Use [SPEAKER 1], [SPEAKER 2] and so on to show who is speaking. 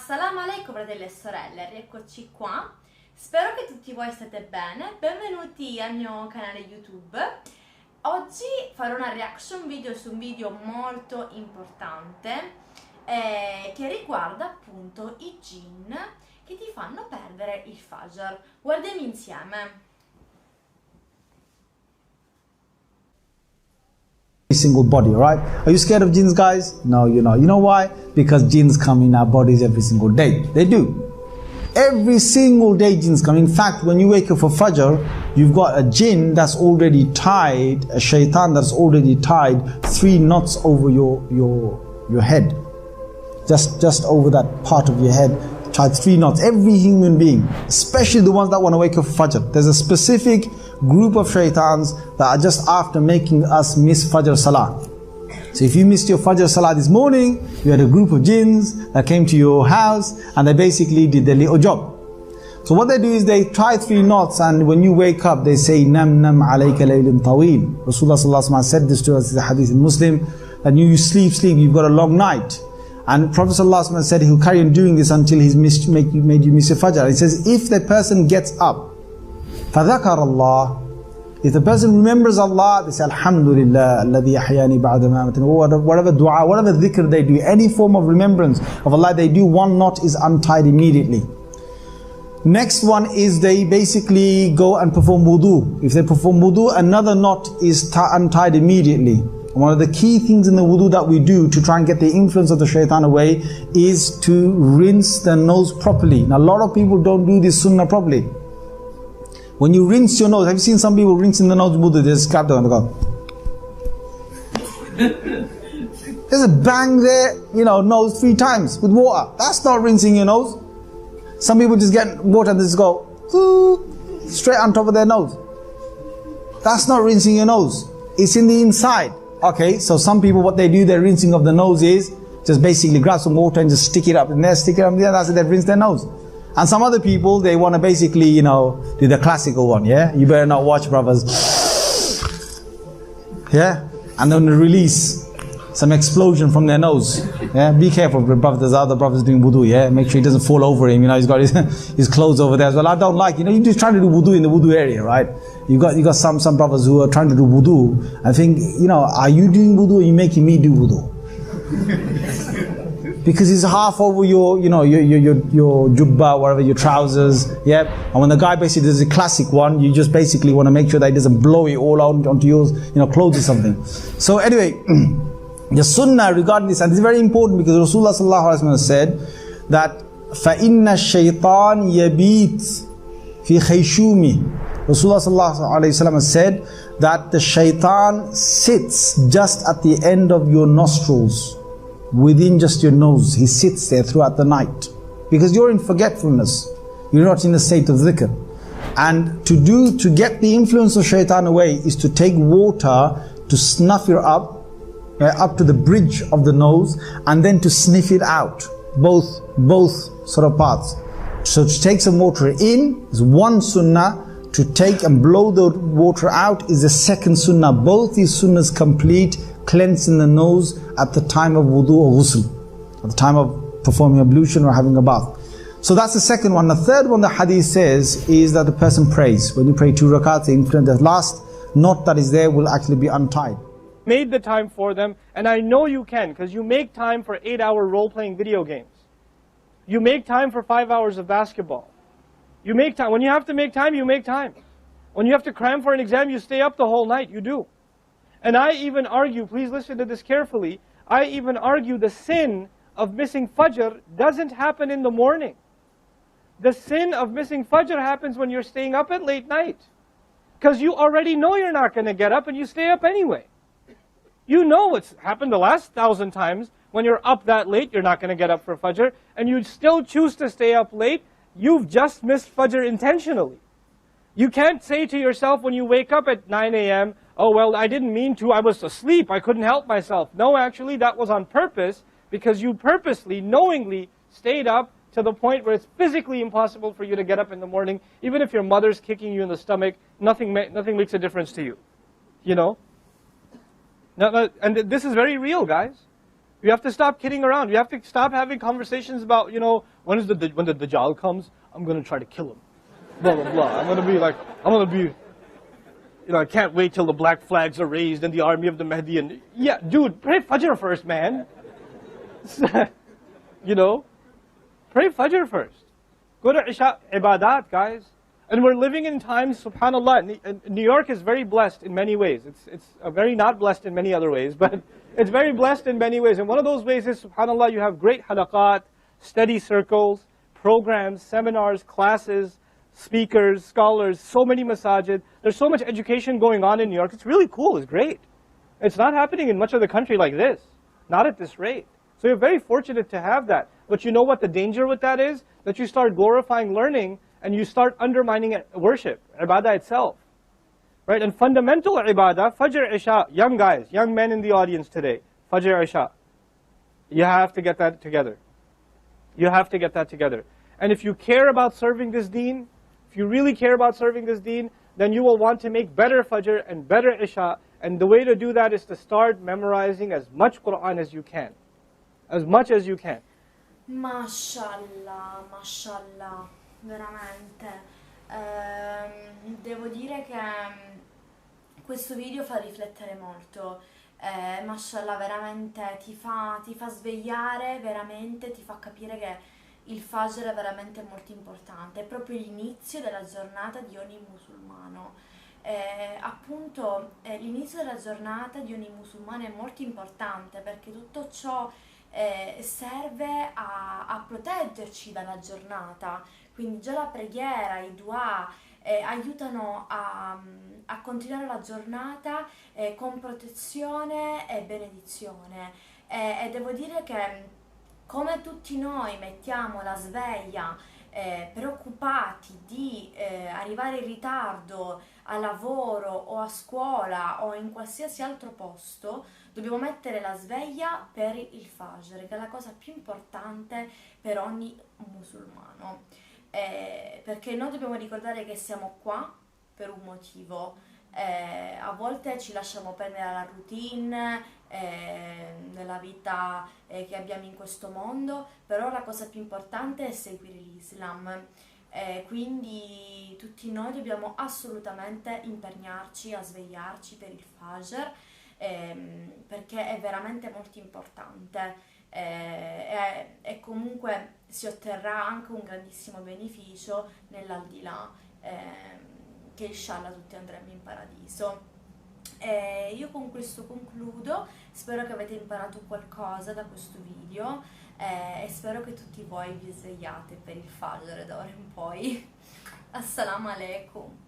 [SPEAKER 1] Assalamu alaikum fratelli e sorelle, rieccoci qua. Spero che tutti voi state bene, benvenuti al mio canale YouTube. Oggi farò una reaction video su un video molto importante che riguarda appunto i jinn che ti fanno perdere il Fajr. Guardiamo insieme.
[SPEAKER 2] Single body, right? Are you scared of jinns, guys? No, you're not. You know why? Because jinns come in our bodies every single day. They do. Every single day jinns come. In fact, when you wake up for Fajr, you've got a jinn that's already tied, a shaytan that's already tied 3 knots over your head. Just over that part of your head, tied 3 knots. Every human being, especially the ones that want to wake up for Fajr. There's a specific group of shaytans that are just after making us miss Fajr Salah. So if you missed your Fajr Salah this morning, you had a group of jinns that came to your house and they basically did their little job. So what they do is they tie 3 knots, and when you wake up they say, Nam alaika lintawin. Rasulullah sallallahu alaihi wasallam said this to us in the hadith in Muslim, that you sleep, you've got a long night. And Prophet sallallahu alaihi wasallam said he'll carry on doing this until he's made you miss your Fajr. He says if the person gets up, فَذَكَرَ اللَّهِ, if the person remembers Allah, they say, Alhamdulillah, الَّذِي أَحْيَانِي بَعْدَ مَا أَمَتَنِي. Whatever dua, whatever dhikr they do, any form of remembrance of Allah they do, 1 knot is untied immediately. Next one is they basically go and perform wudhu. If they perform wudhu, another knot is untied immediately. One of the key things in the wudhu that we do to try and get the influence of the shaytan away is to rinse the nose properly. Now a lot of people don't do this sunnah properly. When you rinse your nose, have you seen some people rinsing the nose wudhu? They just clap down and go. There's a bang there, nose 3 times with water. That's not rinsing your nose. Some people just get water and just go straight on top of their nose. That's not rinsing your nose. It's in the inside. Okay, so some people, what they do, their rinsing of the nose is just basically grab some water and just stick it up in there, stick it up in there. That's it, they've rinsed their nose. And some other people, they want to basically, do the classical one, yeah? You better not watch, brothers. Yeah? And then release some explosion from their nose. Yeah? Be careful, brothers. There's other brothers doing wudhu, yeah? Make sure he doesn't fall over him, he's got his clothes over there as well. I don't like, you're just trying to do wudhu in the wudhu area, right? You got some brothers who are trying to do wudhu. I think, are you doing wudhu or are you making me do wudhu? Because it's half over your jubba, whatever, your trousers, yeah. And when the guy basically does a classic one, you just basically want to make sure that he doesn't blow it all out onto your, clothes or something. So anyway, the sunnah regarding this, and this is very important because Rasulullah sallallahu alaihi wasallam said that فَإِنَّ الشَّيْطَانِ يَبِيتْ فِي خَيْشُومِ. Rasulullah sallallahu alaihi wasallam said that the shaytan sits just at the end of your nostrils, within just your nose. He sits there throughout the night because you're in forgetfulness, you're not in a state of dhikr. And to get the influence of shaitan away is to take water to snuff it up to the bridge of the nose, and then to sniff it out, both sort of parts. So to take some water in is one sunnah, to take and blow the water out is the second sunnah. Both these sunnahs complete cleansing the nose at the time of wudhu or ghusl, at the time of performing ablution or having a bath. So that's the second one. The third one the hadith says is that the person prays. When you pray 2 rakats, the last knot that is there will actually be untied.
[SPEAKER 3] Made the time for them, and I know you can, because you make time for 8-hour role-playing video games. You make time for 5 hours of basketball. You make time. When you have to make time, you make time. When you have to cram for an exam, you stay up the whole night. You do. And I even argue, please listen to this carefully, I even argue the sin of missing Fajr doesn't happen in the morning. The sin of missing Fajr happens when you're staying up at late night. Because you already know you're not going to get up and you stay up anyway. You know what's happened the last 1,000 times. When you're up that late, you're not going to get up for Fajr, and you still choose to stay up late, you've just missed Fajr intentionally. You can't say to yourself when you wake up at 9 a.m., oh, well, I didn't mean to, I was asleep, I couldn't help myself. No, actually, that was on purpose, because you purposely, knowingly stayed up to the point where it's physically impossible for you to get up in the morning. Even if your mother's kicking you in the stomach, nothing makes a difference to you. Now, and this is very real, guys. You have to stop kidding around. You have to stop having conversations about, you know, when the Dajjal comes, I'm going to try to kill him. Blah, blah, blah. I'm going to be, you know, I can't wait till the black flags are raised and the army of the Mahdi. And yeah, dude, pray Fajr first, man. You know, pray Fajr first. Go to Isha Ibadat, guys. And we're living in times, subhanAllah, New York is very blessed in many ways. It's very not blessed in many other ways, but it's very blessed in many ways. And one of those ways is, subhanAllah, you have great halaqat, study circles, programs, seminars, classes, speakers, scholars, so many masajid. There's so much education going on in New York. It's really cool, it's great. It's not happening in much of the country like this, not at this rate. So you're very fortunate to have that. But you know what the danger with that is? That you start glorifying learning and you start undermining worship, ibadah itself. Right? And fundamental ibadah, Fajr, Isha, young guys, young men in the audience today, Fajr, Isha, you have to get that together. You have to get that together. And if you care about serving this deen, if you really care about serving this deen, then you will want to make better Fajr and better Isha. And the way to do that is to start memorizing as much Qur'an as you can. As much as you can.
[SPEAKER 1] Mashallah, mashallah, veramente. Devo dire che questo video fa riflettere molto. Mashallah, veramente ti fa svegliare, veramente ti fa capire che il Fajr è veramente molto importante. È proprio l'inizio della giornata di ogni musulmano. Appunto, l'inizio della giornata di ogni musulmano è molto importante perché tutto ciò serve a proteggerci dalla giornata, quindi già la preghiera, i dua aiutano a continuare la giornata con protezione e benedizione. E devo dire che come tutti noi mettiamo la sveglia preoccupati di arrivare in ritardo a lavoro o a scuola o in qualsiasi altro posto, dobbiamo mettere la sveglia per il Fajr, che è la cosa più importante per ogni musulmano. Perché noi dobbiamo ricordare che siamo qua per un motivo. A volte ci lasciamo prendere alla routine nella vita che abbiamo in questo mondo, però la cosa più importante è seguire l'Islam. Quindi tutti noi dobbiamo assolutamente impegnarci a svegliarci per il Fajr, perché è veramente molto importante e comunque si otterrà anche un grandissimo beneficio nell'aldilà, che inshallah tutti andremo in paradiso. Io con questo concludo, spero che avete imparato qualcosa da questo video e spero che tutti voi vi svegliate per il Fajr da ora in poi. Assalamu alaikum.